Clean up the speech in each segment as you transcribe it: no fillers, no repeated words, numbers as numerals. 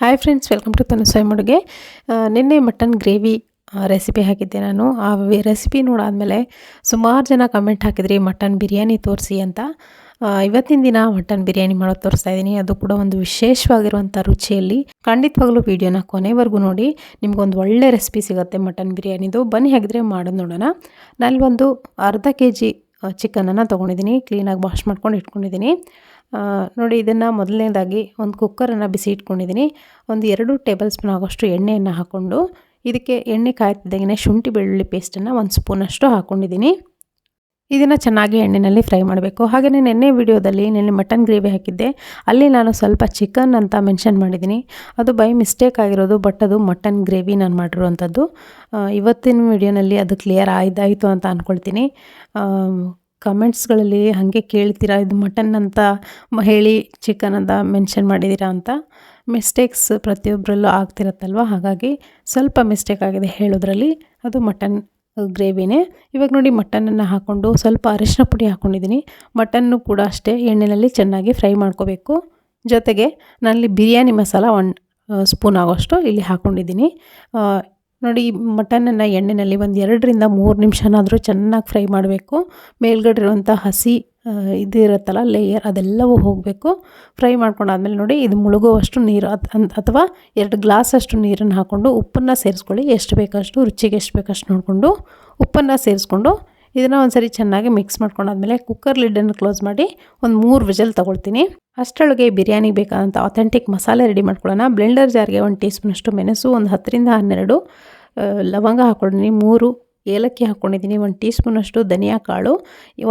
Hi friends, welcome to ತನು ಸ್ವಯಂ ಅಡುಗೆ. ನಿನ್ನೆ ಮಟನ್ ಗ್ರೇವಿ ರೆಸಿಪಿ ಹಾಕಿದ್ದೆ ನಾನು. ಆ ರೆಸಿಪಿ ನೋಡಾದಮೇಲೆ ಸುಮಾರು ಜನ ಕಮೆಂಟ್ ಹಾಕಿದ್ರಿ ಮಟನ್ ಬಿರಿಯಾನಿ ತೋರಿಸಿ ಅಂತ. ಇವತ್ತಿನ ದಿನ ಮಟನ್ ಬಿರಿಯಾನಿ ಮಾಡೋದು ತೋರಿಸ್ತಾ ಇದ್ದೀನಿ. ಅದು ಕೂಡ ಒಂದು ವಿಶೇಷವಾಗಿರುವಂಥ ರುಚಿಯಲ್ಲಿ. ಖಂಡಿತವಾಗ್ಲೂ ವೀಡಿಯೋನ ಕೊನೆವರೆಗೂ ನೋಡಿ, ನಿಮ್ಗೊಂದು ಒಳ್ಳೆ ರೆಸಿಪಿ ಸಿಗುತ್ತೆ ಮಟನ್ ಬಿರಿಯಾನಿದು. ಬನ್ನಿ ಹಾಗಿದ್ರೆ ಮಾಡೋದು ನೋಡೋಣ. ನಾನು ಒಂದು ಅರ್ಧ kg ಚಿಕನನ್ನು ತೊಗೊಂಡಿದ್ದೀನಿ. ಕ್ಲೀನಾಗಿ ವಾಶ್ ಮಾಡ್ಕೊಂಡು ಇಟ್ಕೊಂಡಿದ್ದೀನಿ. ನೋಡಿ, ಇದನ್ನು ಮೊದಲನೇದಾಗಿ ಒಂದು ಕುಕ್ಕರನ್ನು ಬಿಸಿ ಇಟ್ಕೊಂಡಿದ್ದೀನಿ. ಒಂದು 2 ಟೇಬಲ್ ಸ್ಪೂನ್ ಆಗೋಷ್ಟು ಎಣ್ಣೆಯನ್ನು ಹಾಕ್ಕೊಂಡು, ಇದಕ್ಕೆ ಎಣ್ಣೆ ಕಾಯ್ತಿದ್ದಾಗೆ ಶುಂಠಿ ಬೆಳ್ಳುಳ್ಳಿ ಪೇಸ್ಟನ್ನು 1 ಸ್ಪೂನಷ್ಟು ಹಾಕ್ಕೊಂಡಿದ್ದೀನಿ. ಇದನ್ನು ಚೆನ್ನಾಗಿ ಎಣ್ಣೆಯಲ್ಲಿ ಫ್ರೈ ಮಾಡಬೇಕು. ಹಾಗೆಯೇ ನೆನ್ನೆ ವಿಡಿಯೋದಲ್ಲಿ ಮಟನ್ ಗ್ರೇವಿ ಹಾಕಿದ್ದೆ, ಅಲ್ಲಿ ನಾನು ಸ್ವಲ್ಪ ಚಿಕನ್ ಅಂತ ಮೆನ್ಷನ್ ಮಾಡಿದ್ದೀನಿ. ಅದು ಬೈ ಮಿಸ್ಟೇಕ್ ಆಗಿರೋದು, ಬಟ್ ಅದು ಮಟನ್ ಗ್ರೇವಿ ನಾನು ಮಾಡಿರುವಂಥದ್ದು. ಇವತ್ತಿನ ವಿಡಿಯೋನಲ್ಲಿ ಅದು ಕ್ಲಿಯರ್ ಆಯಿತು ಅಂತ ಅಂದ್ಕೊಳ್ತೀನಿ. ಕಮೆಂಟ್ಸ್ಗಳಲ್ಲಿ ಹಾಗೆ ಕೇಳ್ತೀರಾ, ಇದು ಮಟನ್ ಅಂತ ಹೇಳಿ ಚಿಕನ್ ಅಂತ ಮೆನ್ಷನ್ ಮಾಡಿದ್ದೀರಾ ಅಂತ. ಮಿಸ್ಟೇಕ್ಸ್ ಪ್ರತಿಯೊಬ್ಬರಲ್ಲೂ ಆಗ್ತಿರತ್ತಲ್ವ, ಹಾಗಾಗಿ ಸ್ವಲ್ಪ ಮಿಸ್ಟೇಕ್ ಆಗಿದೆ ಹೇಳೋದ್ರಲ್ಲಿ. ಅದು ಮಟನ್ ಗ್ರೇವಿನೇ. ಇವಾಗ ನೋಡಿ, ಮಟನನ್ನು ಹಾಕ್ಕೊಂಡು ಸ್ವಲ್ಪ ಅರಿಶಿನ ಪುಡಿ ಹಾಕ್ಕೊಂಡಿದ್ದೀನಿ. ಮಟನ್ನು ಕೂಡ ಅಷ್ಟೇ ಎಣ್ಣೆಯಲ್ಲಿ ಚೆನ್ನಾಗಿ ಫ್ರೈ ಮಾಡ್ಕೋಬೇಕು. ಜೊತೆಗೆ ನಾನಲ್ಲಿ ಬಿರಿಯಾನಿ ಮಸಾಲ 1 ಸ್ಪೂನ್ ಆಗೋಷ್ಟು ಇಲ್ಲಿ ಹಾಕ್ಕೊಂಡಿದ್ದೀನಿ. ನೋಡಿ, ಮಟನನ್ನು ಎಣ್ಣೆಯಲ್ಲಿ ಒಂದು 2 ರಿಂದ 3 ನಿಮಿಷನಾದರೂ ಚೆನ್ನಾಗಿ ಫ್ರೈ ಮಾಡಬೇಕು. ಮೇಲ್ಗಡೆ ಇರುವಂಥ ಹಸಿ ಇದು ಇರುತ್ತಲ್ಲ ಲೇಯರ್, ಅದೆಲ್ಲವೂ ಹೋಗಬೇಕು. ಫ್ರೈ ಮಾಡ್ಕೊಂಡಾದ್ಮೇಲೆ ನೋಡಿ, ಇದು ಮುಳುಗುವಷ್ಟು ನೀರು ಅಥವಾ 2 ಗ್ಲಾಸಷ್ಟು ನೀರನ್ನು ಹಾಕ್ಕೊಂಡು ಉಪ್ಪನ್ನು ಸೇರಿಸ್ಕೊಳ್ಳಿ. ಎಷ್ಟು ಬೇಕಷ್ಟು, ರುಚಿಗೆ ಎಷ್ಟು ಬೇಕಷ್ಟು ನೋಡಿಕೊಂಡು ಉಪ್ಪನ್ನು ಸೇರಿಸ್ಕೊಂಡು ಇದನ್ನು ಒಂದ್ಸರಿ ಚೆನ್ನಾಗಿ ಮಿಕ್ಸ್ ಮಾಡ್ಕೊಂಡಾದ್ಮೇಲೆ ಕುಕ್ಕರ್ ಲಿಡ್ಡನ್ನು ಕ್ಲೋಸ್ ಮಾಡಿ ಒಂದು 3 ವಿಜಲ್ ತೊಗೊಳ್ತೀನಿ. ಅಷ್ಟರೊಳಗೆ ಬಿರಿಯಾನಿಗೆ ಬೇಕಾದಂಥ ಅಥೆಂಟಿಕ್ ಮಸಾಲೆ ರೆಡಿ ಮಾಡ್ಕೊಳ್ಳೋಣ. ಬ್ಲೆಂಡರ್ ಜಾರ್ಗೆ 1 ಟೀ ಸ್ಪೂನಷ್ಟು ಮೆಣಸು, ಒಂದು 10 ರಿಂದ 12 ಲವಂಗ ಹಾಕ್ಕೊಂಡಿದ್ದೀನಿ, 3 ಏಲಕ್ಕಿ ಹಾಕ್ಕೊಂಡಿದ್ದೀನಿ, 1 ಟೀ ಸ್ಪೂನಷ್ಟು ಧನಿಯಾ ಕಾಳು,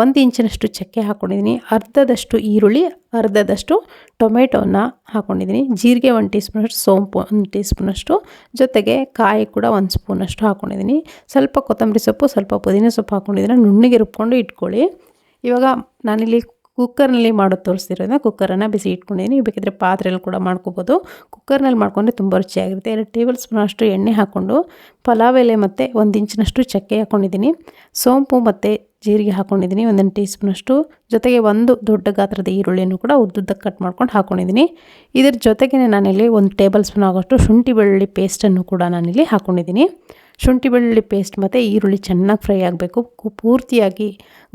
1 ಇಂಚಿನಷ್ಟು ಚಕ್ಕೆ ಹಾಕ್ಕೊಂಡಿದ್ದೀನಿ, ಅರ್ಧದಷ್ಟು ಈರುಳ್ಳಿ, ಅರ್ಧದಷ್ಟು ಟೊಮೆಟೊನ ಹಾಕ್ಕೊಂಡಿದ್ದೀನಿ, ಜೀರಿಗೆ 1 ಟೀ ಸ್ಪೂನಷ್ಟು, ಸೋಂಪು 1 ಟೀ ಸ್ಪೂನಷ್ಟು, ಜೊತೆಗೆ ಕಾಯಿ ಕೂಡ 1 ಸ್ಪೂನಷ್ಟು ಹಾಕ್ಕೊಂಡಿದ್ದೀನಿ. ಸ್ವಲ್ಪ ಕೊತ್ತಂಬರಿ ಸೊಪ್ಪು, ಸ್ವಲ್ಪ ಪುದೀನ ಸೊಪ್ಪು ಹಾಕ್ಕೊಂಡಿದ್ದೀನಿ. ನುಣ್ಣಗೆ ರುಬ್ಕೊಂಡು ಇಟ್ಕೊಳ್ಳಿ. ಇವಾಗ ನಾನಿಲ್ಲಿ ಕುಕ್ಕರ್ನಲ್ಲಿ ಮಾಡೋದು ತೋರಿಸ್ತಿರೋದ್ರಿಂದ ಕುಕ್ಕರನ್ನು ಬಿಸಿ ಇಟ್ಕೊಂಡಿದ್ದೀನಿ. ಬೇಕಿದ್ರೆ ಪಾತ್ರೆಯಲ್ಲಿ ಕೂಡ ಮಾಡ್ಕೋಬೋದು. ಕುಕ್ಕರ್ನಲ್ಲಿ ಮಾಡ್ಕೊಂಡ್ರೆ ತುಂಬ ರುಚಿಯಾಗಿರುತ್ತೆ. 2 ಟೇಬಲ್ ಸ್ಪೂನ್ ಅಷ್ಟು ಎಣ್ಣೆ ಹಾಕ್ಕೊಂಡು ಪಲಾವ್ ಎಲೆ ಮತ್ತು 1 ಇಂಚಿನಷ್ಟು ಚಕ್ಕೆ ಹಾಕ್ಕೊಂಡಿದ್ದೀನಿ. ಸೋಂಪು ಮತ್ತು ಜೀರಿಗೆ ಹಾಕ್ಕೊಂಡಿದ್ದೀನಿ, 1 ಟೀ ಸ್ಪೂನಷ್ಟು. ಜೊತೆಗೆ 1 ದೊಡ್ಡ ಗಾತ್ರದ ಈರುಳ್ಳಿಯನ್ನು ಕೂಡ ಉದ್ದುದ್ದಕ್ಕೆ ಕಟ್ ಮಾಡ್ಕೊಂಡು ಹಾಕ್ಕೊಂಡಿದ್ದೀನಿ. ಇದ್ರ ಜೊತೆಗೆ ನಾನಿಲ್ಲಿ 1 ಟೇಬಲ್ ಸ್ಪೂನ್ ಆಗೋಷ್ಟು ಶುಂಠಿ ಬೆಳ್ಳುಳ್ಳಿ ಪೇಸ್ಟನ್ನು ಕೂಡ ನಾನಿಲ್ಲಿ ಹಾಕ್ಕೊಂಡಿದ್ದೀನಿ. ಶುಂಠಿ ಬೆಳ್ಳುಳ್ಳಿ ಪೇಸ್ಟ್ ಮತ್ತು ಈರುಳ್ಳಿ ಚೆನ್ನಾಗಿ ಫ್ರೈ ಆಗಬೇಕು. ಪೂರ್ತಿಯಾಗಿ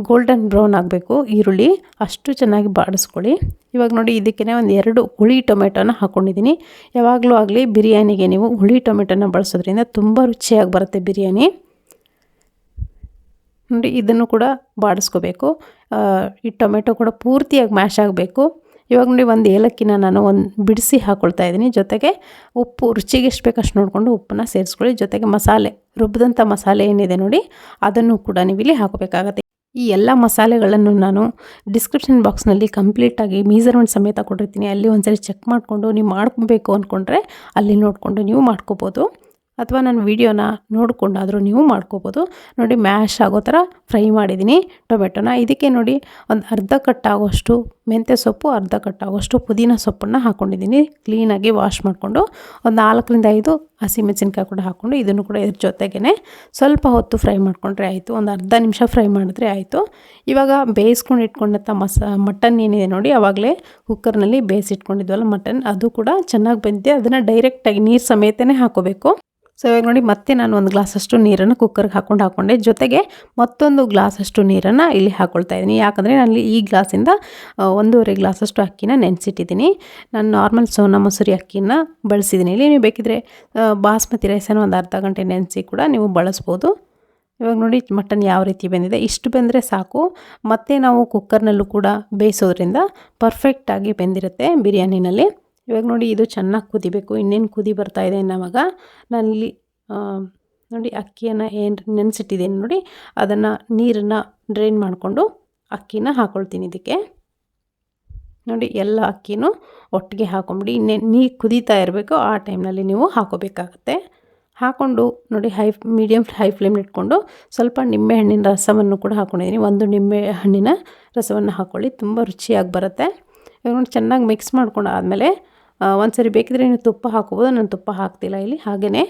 ಗೋಲ್ಡನ್ ಬ್ರೌನ್ ಆಗಬೇಕು ಈರುಳ್ಳಿ, ಅಷ್ಟು ಚೆನ್ನಾಗಿ ಬಾಡಿಸ್ಕೊಳ್ಳಿ. ಇವಾಗ ನೋಡಿ, ಇದಕ್ಕೆ ಒಂದು 2 ಹುಳಿ ಟೊಮೆಟೊನ ಹಾಕ್ಕೊಂಡಿದ್ದೀನಿ. ಯಾವಾಗಲೂ ಆಗಲಿ ಬಿರಿಯಾನಿಗೆ ನೀವು ಹುಳಿ ಟೊಮೆಟೊನ ಬಳಸೋದ್ರಿಂದ ತುಂಬ ರುಚಿಯಾಗಿ ಬರುತ್ತೆ ಬಿರಿಯಾನಿ. ನೋಡಿ, ಇದನ್ನು ಕೂಡ ಬಾಡಿಸ್ಕೋಬೇಕು. ಈ ಟೊಮೆಟೊ ಕೂಡ ಪೂರ್ತಿಯಾಗಿ ಮ್ಯಾಶ್ ಆಗಬೇಕು. ಇವಾಗ ನೋಡಿ, 1 ಏಲಕ್ಕಿನ ನಾನು ಬಿಡಿಸಿ ಹಾಕ್ಕೊಳ್ತಾ ಇದ್ದೀನಿ. ಜೊತೆಗೆ ಉಪ್ಪು ರುಚಿಗೆ ಎಷ್ಟು ಬೇಕಷ್ಟು ನೋಡಿಕೊಂಡು ಉಪ್ಪನ್ನು ಸೇರಿಸ್ಕೊಳ್ಳಿ. ಜೊತೆಗೆ ಮಸಾಲೆ, ರುಬ್ಬಿದಂಥ ಮಸಾಲೆ ಏನಿದೆ ನೋಡಿ, ಅದನ್ನು ಕೂಡ ನೀವು ಇಲ್ಲಿ ಹಾಕಬೇಕಾಗತ್ತೆ. ಈ ಎಲ್ಲ ಮಸಾಲೆಗಳನ್ನು ನಾನು ಡಿಸ್ಕ್ರಿಪ್ಷನ್ ಬಾಕ್ಸ್ನಲ್ಲಿ ಕಂಪ್ಲೀಟಾಗಿ ಮೀಸರ್ಮೆಂಟ್ ಸಮೇತ ಕೊಟ್ಟಿರ್ತೀನಿ. ಅಲ್ಲಿ ಒಂದ್ಸರಿ ಚೆಕ್ ಮಾಡಿಕೊಂಡು ನೀವು ಮಾಡ್ಕೊಬೇಕು ಅಂದ್ಕೊಂಡ್ರೆ ಅಲ್ಲಿ ನೋಡಿಕೊಂಡು ನೀವು ಮಾಡ್ಕೋಬೋದು, ಅಥವಾ ನನ್ನ ವೀಡಿಯೋನ ನೋಡಿಕೊಂಡಾದರೂ ನೀವು ಮಾಡ್ಕೋಬೋದು. ನೋಡಿ, ಮ್ಯಾಶ್ ಆಗೋ ಥರ ಫ್ರೈ ಮಾಡಿದ್ದೀನಿ ಟೊಮೆಟೊನ. ಇದಕ್ಕೆ ನೋಡಿ, ಒಂದು ಅರ್ಧ ಕಟ್ಟಾಗೋಷ್ಟು ಮೆಂತ್ಯ ಸೊಪ್ಪು, ಅರ್ಧ ಕಟ್ಟಾಗೋಷ್ಟು ಪುದೀನ ಸೊಪ್ಪನ್ನು ಹಾಕ್ಕೊಂಡಿದ್ದೀನಿ. ಕ್ಲೀನಾಗಿ ವಾಶ್ ಮಾಡಿಕೊಂಡು ಒಂದು 4 ರಿಂದ 5 ಹಸಿಮೆಣಸಿನ್ಕಾಯಿ ಕೂಡ ಹಾಕ್ಕೊಂಡು ಇದನ್ನು ಕೂಡ ಇದ್ರ ಜೊತೆಗೇ ಸ್ವಲ್ಪ ಹೊತ್ತು ಫ್ರೈ ಮಾಡಿಕೊಂಡ್ರೆ ಆಯಿತು. ಒಂದು ಅರ್ಧ ನಿಮಿಷ ಫ್ರೈ ಮಾಡಿದ್ರೆ ಆಯಿತು. ಇವಾಗ ಬೇಯಿಸ್ಕೊಂಡು ಇಟ್ಕೊಂಡಂಥ ಮಟನ್ ಏನಿದೆ ನೋಡಿ, ಆವಾಗಲೇ ಕುಕ್ಕರ್ನಲ್ಲಿ ಬೇಯಿಸಿಟ್ಕೊಂಡಿದ್ವಲ್ಲ ಮಟನ್, ಅದು ಕೂಡ ಚೆನ್ನಾಗಿ ಬೆಂದಿದೆ. ಅದನ್ನು ಡೈರೆಕ್ಟಾಗಿ ನೀರು ಸಮೇತನೇ ಹಾಕೋಬೇಕು. ಸೊ ಇವಾಗ ನೋಡಿ, ಮತ್ತೆ ನಾನು 1 ಗ್ಲಾಸಷ್ಟು ನೀರನ್ನು ಕುಕ್ಕರ್ಗೆ ಹಾಕ್ಕೊಂಡೆ. ಜೊತೆಗೆ ಮತ್ತೊಂದು ಗ್ಲಾಸಷ್ಟು ನೀರನ್ನು ಇಲ್ಲಿ ಹಾಕ್ಕೊಳ್ತಾ ಇದ್ದೀನಿ. ಯಾಕಂದರೆ ನಾನು ಈ ಗ್ಲಾಸಿಂದ 1.5 ಗ್ಲಾಸಷ್ಟು ಅಕ್ಕಿನ ನೆನೆಸಿಟ್ಟಿದ್ದೀನಿ. ನಾನು ನಾರ್ಮಲ್ ಸೋನಾ ಮಸೂರಿ ಅಕ್ಕಿನ ಬಳಸಿದ್ದೀನಿ. ಇಲ್ಲಿ ನೀವು ಬೇಕಿದ್ರೆ ಬಾಸ್ಮತಿ ರೈಸನ್ನು ಒಂದು ಅರ್ಧ ಗಂಟೆ ನೆನೆಸಿ ಕೂಡ ನೀವು ಬಳಸ್ಬೋದು. ಇವಾಗ ನೋಡಿ, ಮಟನ್ ಯಾವ ರೀತಿ ಬೆಂದಿದೆ, ಇಷ್ಟು ಬೆಂದರೆ ಸಾಕು. ಮತ್ತು ನಾವು ಕುಕ್ಕರ್ನಲ್ಲೂ ಕೂಡ ಬೇಯಿಸೋದ್ರಿಂದ ಪರ್ಫೆಕ್ಟಾಗಿ ಬೆಂದಿರುತ್ತೆ ಬಿರಿಯಾನಿನಲ್ಲಿ. ಇವಾಗ ನೋಡಿ, ಇದು ಚೆನ್ನಾಗಿ ಕುದಿಬೇಕು. ಇನ್ನೇನು ಕುದಿ ಬರ್ತಾಯಿದೆ ಅನ್ನೋವಾಗ ನಾನಿಲ್ಲಿ ನೋಡಿ ಅಕ್ಕಿಯನ್ನು ಏನು ನೆನೆಸಿಟ್ಟಿದ್ದೀನಿ ನೋಡಿ, ಅದನ್ನು ನೀರನ್ನು ಡ್ರೈನ್ ಮಾಡಿಕೊಂಡು ಅಕ್ಕಿನ ಹಾಕ್ಕೊಳ್ತೀನಿ ಇದಕ್ಕೆ. ನೋಡಿ, ಎಲ್ಲ ಅಕ್ಕಿನೂ ಒಟ್ಟಿಗೆ ಹಾಕೊಂಬಿಡಿ. ನೀರು ಕುದೀತಾ ಇರಬೇಕು, ಆ ಟೈಮ್ನಲ್ಲಿ ನೀವು ಹಾಕೋಬೇಕಾಗತ್ತೆ. ಹಾಕ್ಕೊಂಡು ನೋಡಿ, ಮೀಡಿಯಮ್ ಹೈ ಫ್ಲೇಮ್ ಇಟ್ಕೊಂಡು ಸ್ವಲ್ಪ ನಿಂಬೆಹಣ್ಣಿನ ರಸವನ್ನು ಕೂಡ ಹಾಕ್ಕೊಂಡಿದ್ದೀನಿ. 1 ನಿಂಬೆ ಹಣ್ಣಿನ ರಸವನ್ನು ಹಾಕ್ಕೊಳ್ಳಿ, ತುಂಬ ರುಚಿಯಾಗಿ ಬರುತ್ತೆ. ಇವಾಗ ನೋಡಿ, ಚೆನ್ನಾಗಿ ಮಿಕ್ಸ್ ಮಾಡ್ಕೊಂಡು ಆದಮೇಲೆ ಒಂದ್ಸರಿ ಬೇಕಿದ್ರೆ ನೀವು ತುಪ್ಪ ಹಾಕೋಬೋದು. ನಾನು ತುಪ್ಪ ಹಾಕ್ತಿಲ್ಲ ಇಲ್ಲಿ. ಹಾಗೆಯೇ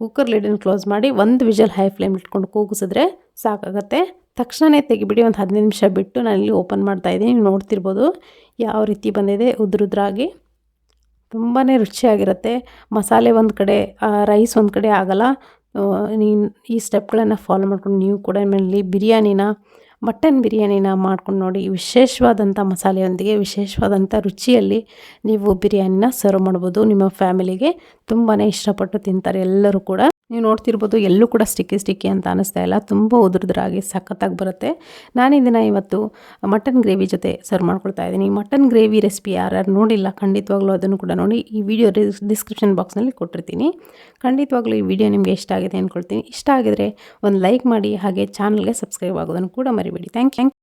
ಕುಕ್ಕರ್ ಲಿಡನ್ನು ಕ್ಲೋಸ್ ಮಾಡಿ 1 ವಿಜಲ್ ಹೈ ಫ್ಲೇಮ್ ಇಟ್ಕೊಂಡು ಕೂಗಿಸಿದ್ರೆ ಸಾಕಾಗತ್ತೆ. ತಕ್ಷಣವೇ ತೆಗಿಬಿಡಿ. ಒಂದು 15 ನಿಮಿಷ ಬಿಟ್ಟು ನಾನಿಲ್ಲಿ ಓಪನ್ ಮಾಡ್ತಾಯಿದ್ದೀನಿ. ನೀವು ನೋಡ್ತಿರ್ಬೋದು ಯಾವ ರೀತಿ ಬಂದಿದೆ, ಉದ್ರಾಗಿ. ತುಂಬಾ ರುಚಿಯಾಗಿರುತ್ತೆ. ಮಸಾಲೆ ಒಂದು ಕಡೆ, ರೈಸ್ ಒಂದು ಕಡೆ ಆಗಲ್ಲ. ನೀನು ಈ ಸ್ಟೆಪ್ಗಳನ್ನು ಫಾಲೋ ಮಾಡ್ಕೊಂಡು ನೀವು ಕೂಡ ಮನೇಲಿ ಮಟನ್ ಬಿರಿಯಾನಿನ ಮಾಡ್ಕೊಂಡು ನೋಡಿ. ವಿಶೇಷವಾದಂಥ ಮಸಾಲೆಯೊಂದಿಗೆ ವಿಶೇಷವಾದಂಥ ರುಚಿಯಲ್ಲಿ ನೀವು ಬಿರಿಯಾನಿನ ಸರ್ವ್ ಮಾಡ್ಬೋದು. ನಿಮ್ಮ ಫ್ಯಾಮಿಲಿಗೆ ತುಂಬಾ ಇಷ್ಟಪಟ್ಟು ತಿಂತಾರೆ ಎಲ್ಲರೂ ಕೂಡ. ನೀವು ನೋಡ್ತಿರ್ಬೋದು, ಎಲ್ಲೂ ಕೂಡ ಸ್ಟಿಕ್ಕಿ ಅಂತ ಅನ್ನಿಸ್ತಾ ಇಲ್ಲ. ತುಂಬ ಉದುರುದ್ರಾಗಿ ಸಖತ್ತಾಗಿ ಬರುತ್ತೆ. ನಾನು ಇದನ್ನು ಇವತ್ತು ಮಟನ್ ಗ್ರೇವಿ ಜೊತೆ ಸರ್ವ್ ಮಾಡ್ಕೊಳ್ತಾ ಇದ್ದೀನಿ. ಮಟನ್ ಗ್ರೇವಿ ರೆಸಿಪಿ ಯಾರ್ಯಾರು ನೋಡಿಲ್ಲ, ಖಂಡಿತವಾಗ್ಲೂ ಅದನ್ನು ಕೂಡ ನೋಡಿ. ಈ ವಿಡಿಯೋ ಡಿಸ್ಕ್ರಿಪ್ಷನ್ ಬಾಕ್ಸ್ನಲ್ಲಿ ಕೊಟ್ಟಿರ್ತೀನಿ. ಖಂಡಿತವಾಗ್ಲೂ ಈ ವಿಡಿಯೋ ನಿಮಗೆ ಇಷ್ಟ ಆಗಿದೆ ಅಂದ್ಕೊಳ್ತೀನಿ. ಇಷ್ಟ ಆಗಿದರೆ ಒಂದು ಲೈಕ್ ಮಾಡಿ, ಹಾಗೆ ಚಾನಲ್ಗೆ ಸಬ್ಸ್ಕ್ರೈಬ್ ಆಗೋದನ್ನು ಕೂಡ ಮರಿಬೇಡಿ. Thank you.